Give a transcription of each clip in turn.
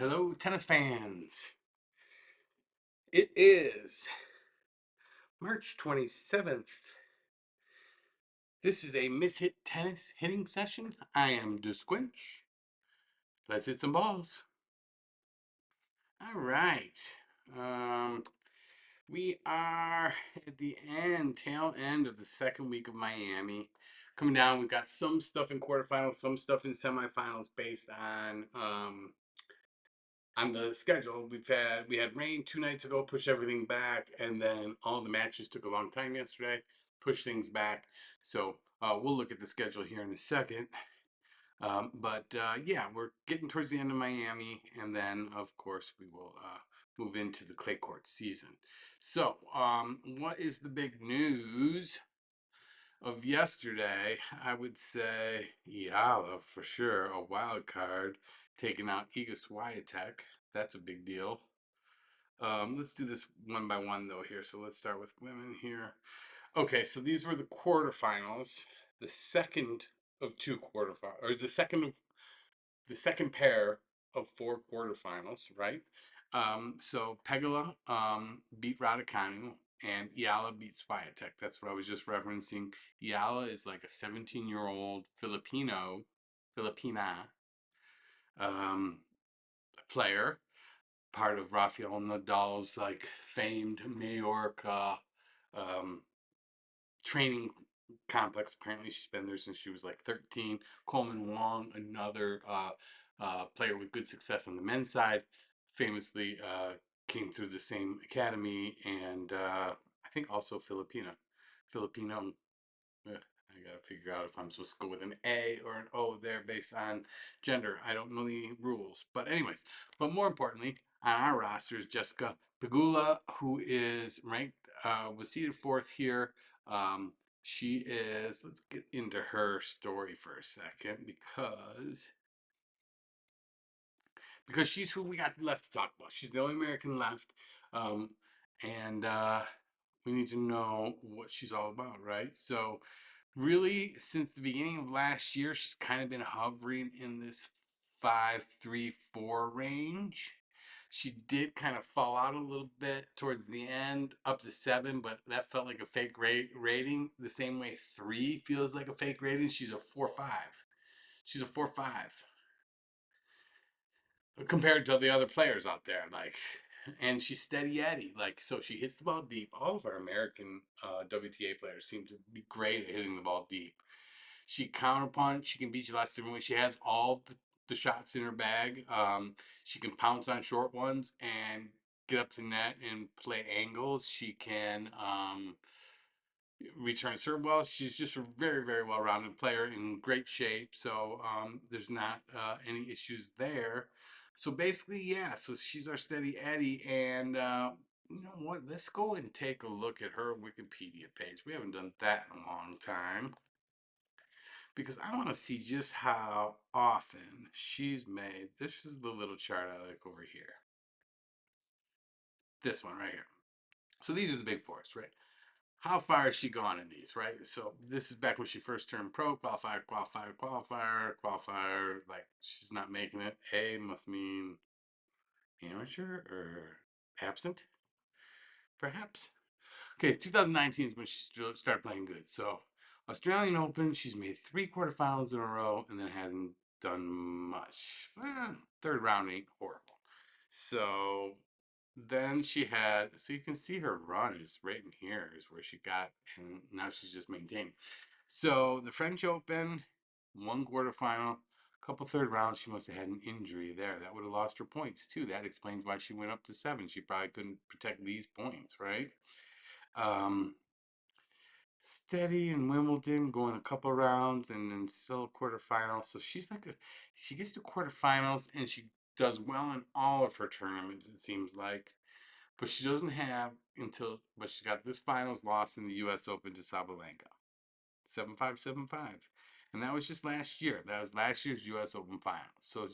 Hello, tennis fans. It is March 27th. This is a mishit tennis hitting session. I am DeSquinch. Let's hit some balls. All right. Um, we are at the tail end of the second week of Miami. Coming down, we've got some stuff in quarterfinals, some stuff in semifinals based on the schedule. We had rain 2 nights ago, push everything back, and then all the matches took a long time yesterday, push things back. So we'll look at the schedule here in a second. But yeah, we're getting towards the end of Miami, and then of course we will move into the clay court season. So what is the big news of yesterday? I would say Eala for sure, a wild card, taking out Iga Swiatek. That's a big deal. Let's do this one by one though here. So let's start with women here. Okay, so these were the quarterfinals. The second of two quarterfinals, or the second pair of four quarterfinals, right? So Pegula beat Raducanu and Eala beat Swiatek. That's what I was just referencing. Eala is like a 17-year-old Filipina um, player, part of Rafael Nadal's like famed Majorca um, training complex. Apparently, she's been there since she was like 13. Coleman Wong, another player with good success on the men's side, famously came through the same academy, and I think also Filipino. I gotta figure out if I'm supposed to go with an A or an O there based on gender. I don't know the rules. But anyways, but more importantly, on our roster is Jessica Pegula, who is ranked, was seated fourth here. Um, she is, let's get into her story for a second because she's who we got left to talk about. She's the only American left. Um, and we need to know what she's all about, right? So really, since the beginning of last year, she's kind of been hovering in this 5.34 range. She did kind of fall out a little bit towards the end, up to 7, but that felt like a fake rating. The same way 3 feels like a fake rating. She's a 4.5. She's a 4.5 compared to the other players out there. And she's steady Eddie. So she hits the ball deep. All of our American WTA players seem to be great at hitting the ball deep. She counterpunch. She can beat you last different ways. She has all the shots in her bag. She can pounce on short ones and get up to net and play angles. She can return serve well. She's just a very, very well-rounded player in great shape. So there's not any issues there. So basically, yeah. So she's our steady Eddie, and you know what? Let's go and take a look at her Wikipedia page. We haven't done that in a long time because I want to see just how often she's made. This is the little chart I like over here. This one right here. So these are the big fours, right? How far has she gone in these, right? So this is back when she first turned pro. Qualifier, qualifier, qualifier, qualifier. Like she's not making it. A must mean amateur or absent, perhaps. Okay, 2019 is when she started playing good. So Australian Open, she's made 3 quarterfinals in a row and then hasn't done much. Well, third round ain't horrible. So then she had, so you can see her run is right in here is where she got, and now she's just maintaining. So the French Open, 1 quarterfinal, couple third rounds. She must have had an injury there. That would have lost her points too. That explains why she went up to 7. She probably couldn't protect these points, right? Um, Steady in Wimbledon, going a couple rounds and then still a quarterfinal. So she gets to quarterfinals and she does well in all of her tournaments, it seems like. But she doesn't have but she's got this finals loss in the US Open to Sabalenka. 7-5, 7-5. And that was just last year. That was last year's US Open final. So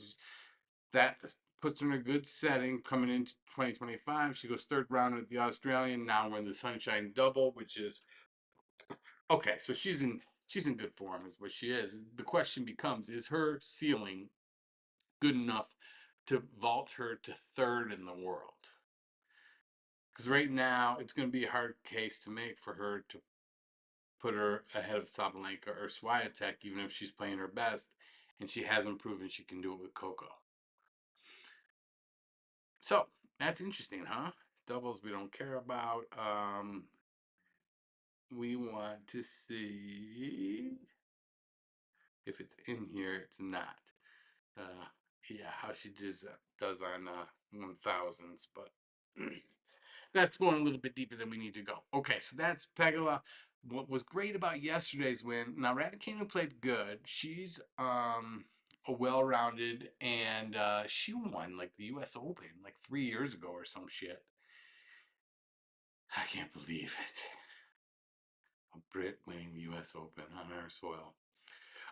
that puts her in a good setting coming into 2025. She goes third round at the Australian. Now we're in the Sunshine Double, which is okay, so she's in good form, is what she is. The question becomes: is her ceiling good enough to vault her to third in the world. Because right now, it's going to be a hard case to make for her to put her ahead of Sabalenka or Swiatek, even if she's playing her best, and she hasn't proven she can do it with Coco. So that's interesting, huh? Doubles we don't care about. We want to see if it's in here. It's not. Uh, yeah, how she just does on 1000s, but that's going a little bit deeper than we need to go. Okay, so that's Pegula. What was great about yesterday's win? Now Raducanu played good. She's a well-rounded, and she won like the U.S. Open like 3 years ago or some shit. I can't believe it. A Brit winning the U.S. Open on our soil.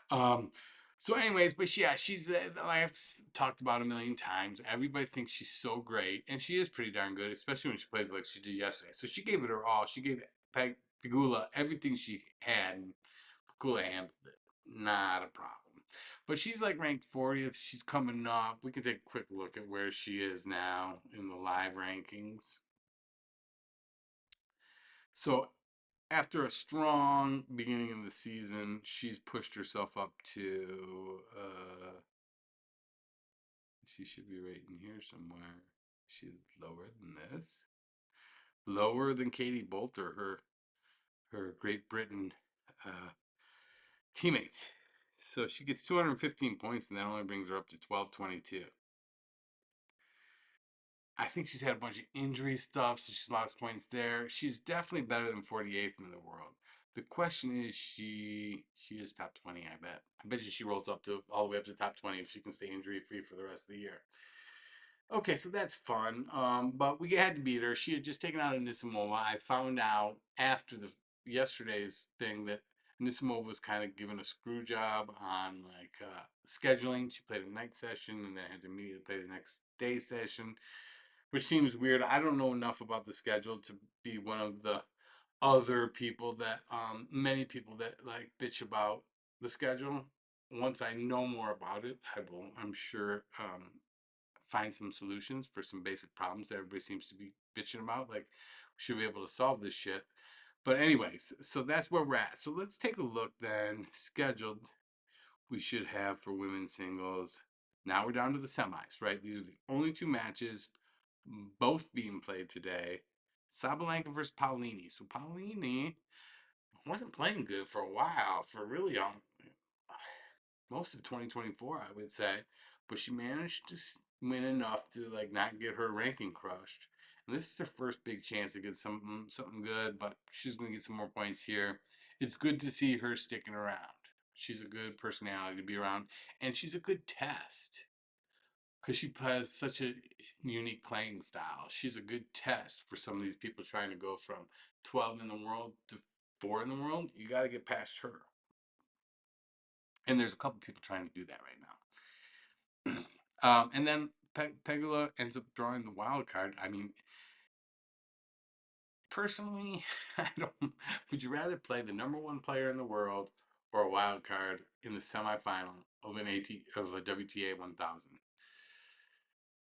Um, so, anyways, but yeah, she's I've talked about a million times. Everybody thinks she's so great, and she is pretty darn good, especially when she plays like she did yesterday. So she gave it her all. She gave Pegula everything she had, and Pegula handled it. Not a problem. But she's like ranked 40th. She's coming up. We can take a quick look at where she is now in the live rankings. So after a strong beginning of the season, she's pushed herself up to she should be right in here somewhere. She's lower than this. Lower than Katie Bolter, her Great Britain uh, teammate. So she gets 215 points, and that only brings her up to 1222. I think she's had a bunch of injury stuff, so she's lost points there. She's definitely better than 48th in the world. The question is, she is top 20. I bet. I bet you she rolls up to all the way up to top 20 if she can stay injury free for the rest of the year. Okay, so that's fun. But we had to beat her. She had just taken out Anisimova. I found out after the yesterday's thing that Anisimova was kind of given a screw job on like scheduling. She played a night session and then had to immediately play the next day session, which seems weird. I don't know enough about the schedule to be one of the other people that many people that like bitch about the schedule. Once I know more about it, I will, I'm sure, find some solutions for some basic problems that everybody seems to be bitching about. Like, we should be able to solve this shit. But anyways, so that's where we're at. So let's take a look then. Scheduled, we should have for women's singles. Now we're down to the semis, right? These are the only two matches, both being played today. Sabalenka versus Paolini. So Paolini wasn't playing good for a while, for really most of 2024, I would say. But she managed to win enough to like not get her ranking crushed. And this is her first big chance to get something good, but she's going to get some more points here. It's good to see her sticking around. She's a good personality to be around, and she's a good test because she has such a unique playing style. She's a good test for some of these people trying to go from 12 in the world to 4 in the world. You got to get past her. And there's a couple people trying to do that right now. And then Pegula ends up drawing the wild card. I mean, personally, I don't. Would you rather play the number one player in the world or a wild card in the semifinal of a WTA 1000?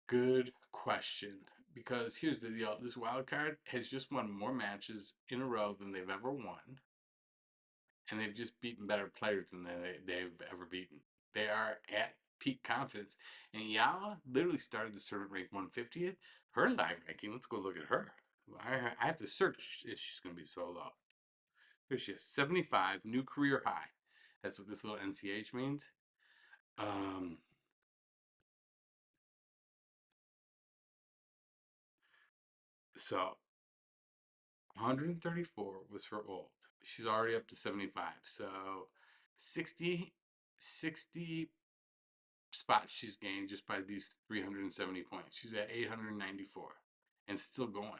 Good question. Because here's the deal: this wild card has just won more matches in a row than they've ever won, and they've just beaten better players than they've ever beaten. They are at peak confidence. And Eala literally started this tournament ranked 150th. Her live ranking, let's go look at her. I have to search if she's going to be so low. Here she is, 75, new career high. That's what this little NCH means. Um, so 134 was her old. She's already up to 75. So 60 spots she's gained just by these 370 points. She's at 894 and still going.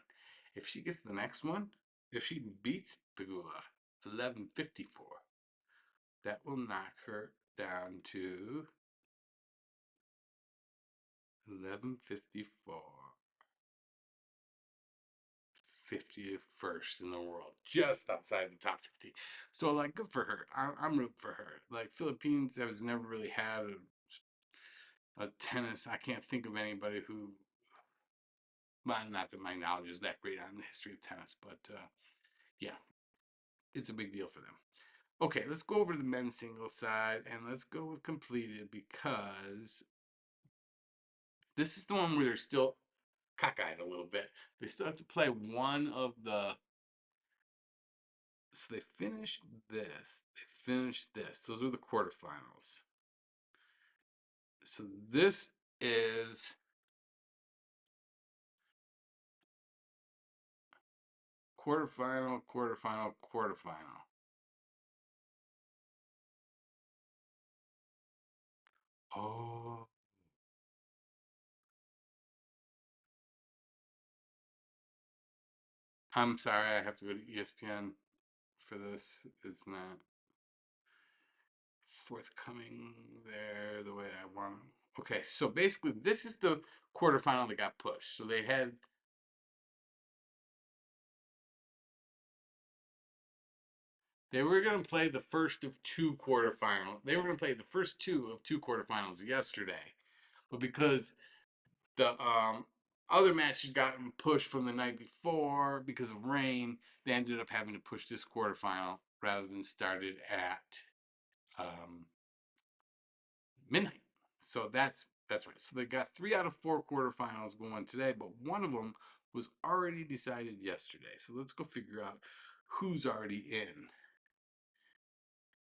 If she gets the next one, if she beats Pegula 1154, that will knock her down to 1154. 51st in the world, just outside the top 50. So, like, good for her. I'm rooting for her. Like, Philippines has never really had tennis. I can't think of anybody who, well, not that my knowledge is that great on the history of tennis, but yeah, it's a big deal for them. Okay, let's go over to the men's singles side and let's go with completed because this is the one where they're still cockeyed a little bit. They still have to play one of the. So they finished this. They finished this. Those are the quarterfinals. So this is quarterfinal, quarterfinal, quarterfinal. Oh, I'm sorry. I have to go to ESPN for this. It's not forthcoming there the way I want. Okay, so basically, this is the quarterfinal that got pushed. So they were going to play the first of two quarterfinals. They were going to play the first two of two quarterfinals yesterday, but because the other matches gotten pushed from the night before because of rain, they ended up having to push this quarterfinal rather than started at um, midnight. So that's right. So they got 3 out of 4 quarterfinals going today, but one of them was already decided yesterday. So let's go figure out who's already in.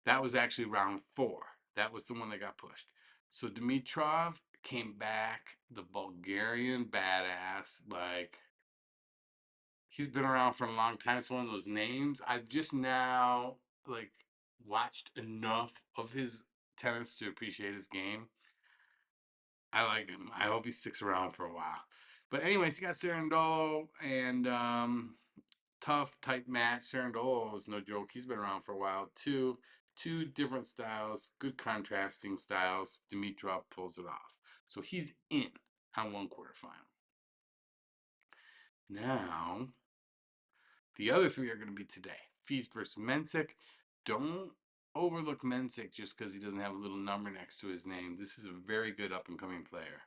That was actually round 4. That was the one that got pushed. So Dimitrov came back, the Bulgarian badass, like he's been around for a long time. It's one of those names. I've just now like watched enough of his tennis to appreciate his game. I like him. I hope he sticks around for a while. But anyways, he got Cerundolo and tough type match. Cerundolo is no joke. He's been around for a while too. Two different styles, good contrasting styles. Dimitrov pulls it off. So he's in on one quarterfinal. Now, the other 3 are going to be today. Feast versus Mensik. Don't overlook Mensik just because he doesn't have a little number next to his name. This is a very good up and coming player.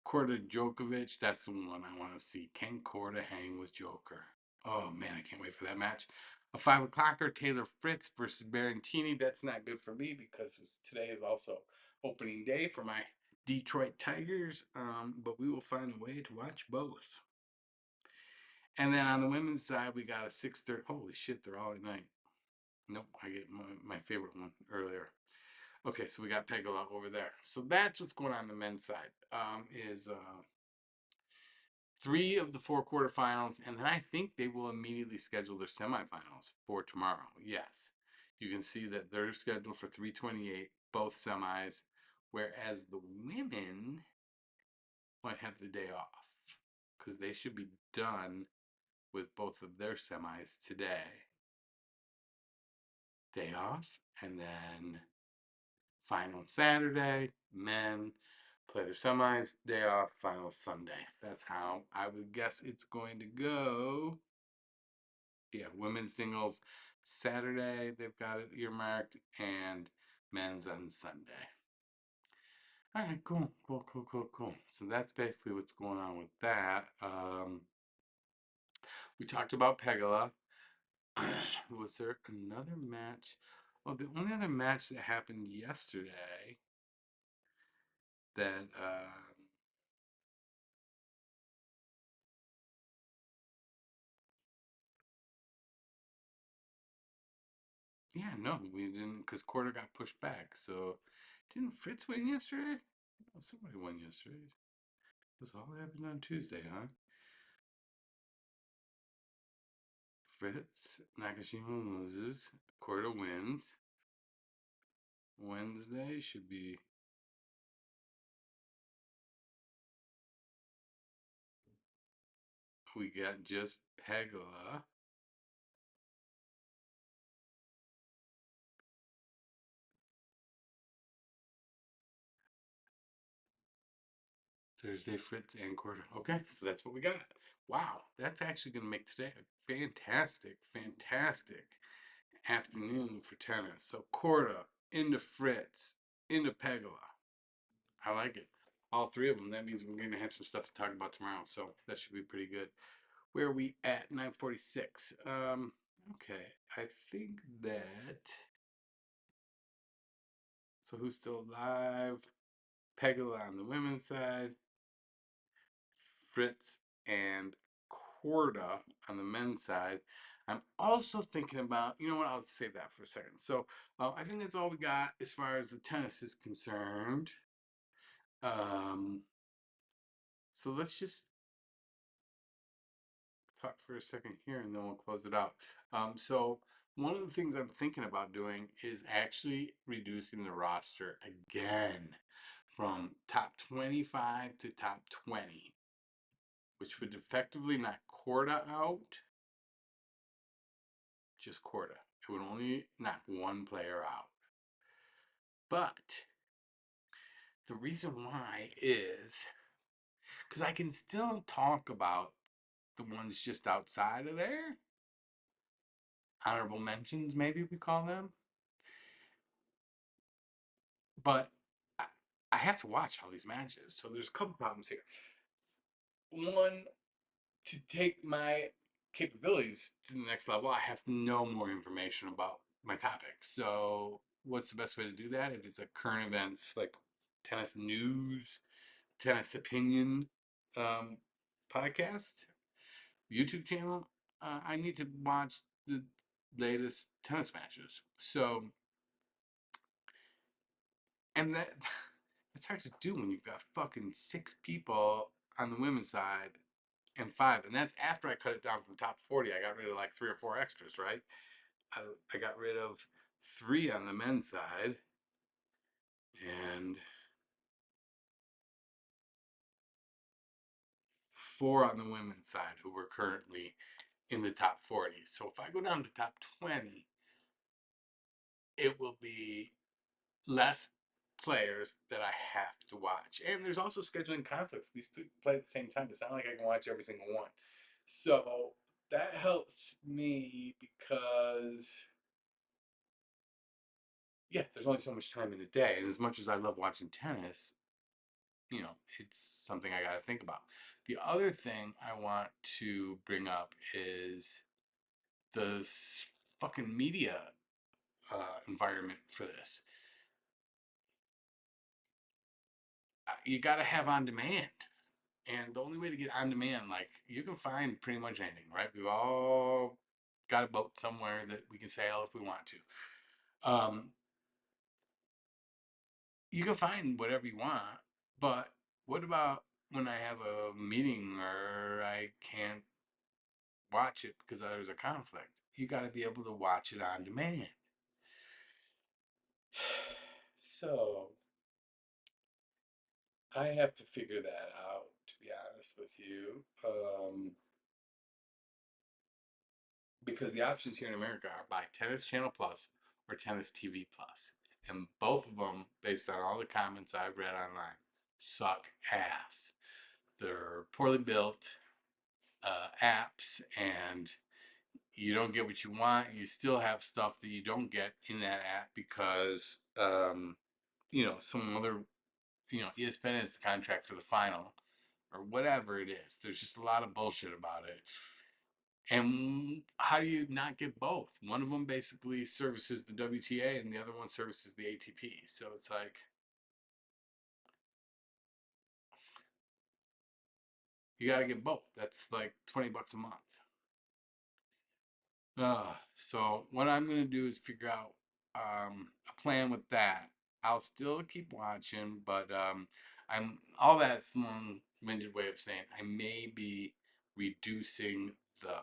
Korda Djokovic, that's the one I want to see. Can Korda hang with Joker? Oh man, I can't wait for that match. A 5 o'clocker, Taylor Fritz versus Berrettini. That's not good for me because today is also opening day for my Detroit Tigers. But we will find a way to watch both. And then on the women's side, we got a 6:30. Holy shit, they're all at night. Nope, I get my favorite one earlier. Okay, so we got Pegula over there. So that's what's going on the men's side. Is 3 of the 4 quarterfinals, and then I think they will immediately schedule their semifinals for tomorrow. Yes, you can see that they're scheduled for 328, both semis, whereas the women might have the day off because they should be done with both of their semis today. Day off, and then final Saturday, men play their semis, day off, final Sunday. That's how I would guess it's going to go. Yeah, women's singles Saturday, they've got it earmarked, and men's on Sunday. All right, cool, cool, cool, cool, cool. So that's basically what's going on with that. We talked about Pegula. Was there another match? Oh, the only other match that happened yesterday that yeah, no, we didn't because Korda got pushed back. So didn't Fritz win yesterday? Oh, somebody won yesterday. This all happened on Tuesday, huh? Fritz, Nakashima loses. Korda wins. Wednesday should be. We got just Pegula. Thursday, Fritz and Korda. Okay, so that's what we got. Wow, that's actually going to make today a fantastic, fantastic afternoon for tennis. So Korda into Fritz into Pegula. I like it. All three of them. That means we're going to have some stuff to talk about tomorrow. So that should be pretty good. Where are we at? 9:46. Okay. I think that. So who's still alive? Pegula on the women's side. Fritz and Korda on the men's side. I'm also thinking about, you know what, I'll save that for a second. So I think that's all we got as far as the tennis is concerned. Um, so let's just talk for a second here and then we'll close it out. So one of the things I'm thinking about doing is actually reducing the roster again from top 25 to top 20, which would effectively knock Korda out. Just Korda. It would only knock one player out. But the reason why is because I can still talk about the ones just outside of there. Honorable mentions, maybe we call them. But I have to watch all these matches. So there's a couple problems here. One, to take my capabilities to the next level, I have to know more information about my topic. So what's the best way to do that? If it's a current events like tennis news, tennis opinion um, podcast, YouTube channel, I need to watch the latest tennis matches. So, and that it's hard to do when you've got fucking 6 people on the women's side and 5, and that's after I cut it down from top 40. I got rid of like 3 or 4 extras, right? I got rid of 3 on the men's side and 4 on the women's side who were currently in the top 40. So if I go down to top 20, it will be less players that I have to watch. And there's also scheduling conflicts. These people play at the same time. It's not like I can watch every single one. So that helps me because, yeah, there's only so much time in a day. And as much as I love watching tennis, it's something I got to think about. The other thing I want to bring up is the fucking media environment for this. You got to have on demand. And the only way to get on demand, like, you can find pretty much anything, right? We've all got a boat somewhere that we can sail if we want to. You can find whatever you want, but what about when I have a meeting or I can't watch it because there's a conflict? You got to be able to watch it on demand. So I have to figure that out, to be honest with you. Because the options here in America are buy Tennis Channel Plus or Tennis TV Plus. And both of them, based on all the comments I've read online, suck ass. They're poorly built apps, and you don't get what you want. You still have stuff that you don't get in that app because, some other, ESPN is the contract for the final or whatever it is. There's just a lot of bullshit about it. And how do you not get both? One of them basically services the WTA and the other one services the ATP. So it's like, you got to get both. That's like $20 a month. So what I'm going to do is figure out a plan with that. I'll still keep watching, but I'm all that's long-winded way of saying I may be reducing the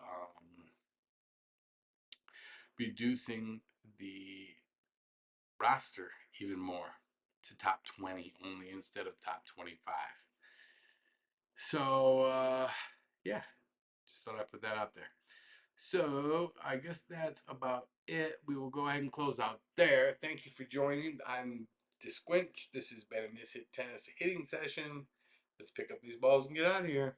roster even more to top 20 only instead of top 25. So, yeah, just thought I'd put that out there. So, I guess that's about it. We will go ahead and close out there. Thank you for joining. I'm Disquinch. This has been a Miss Hit Tennis hitting session. Let's pick up these balls and get out of here.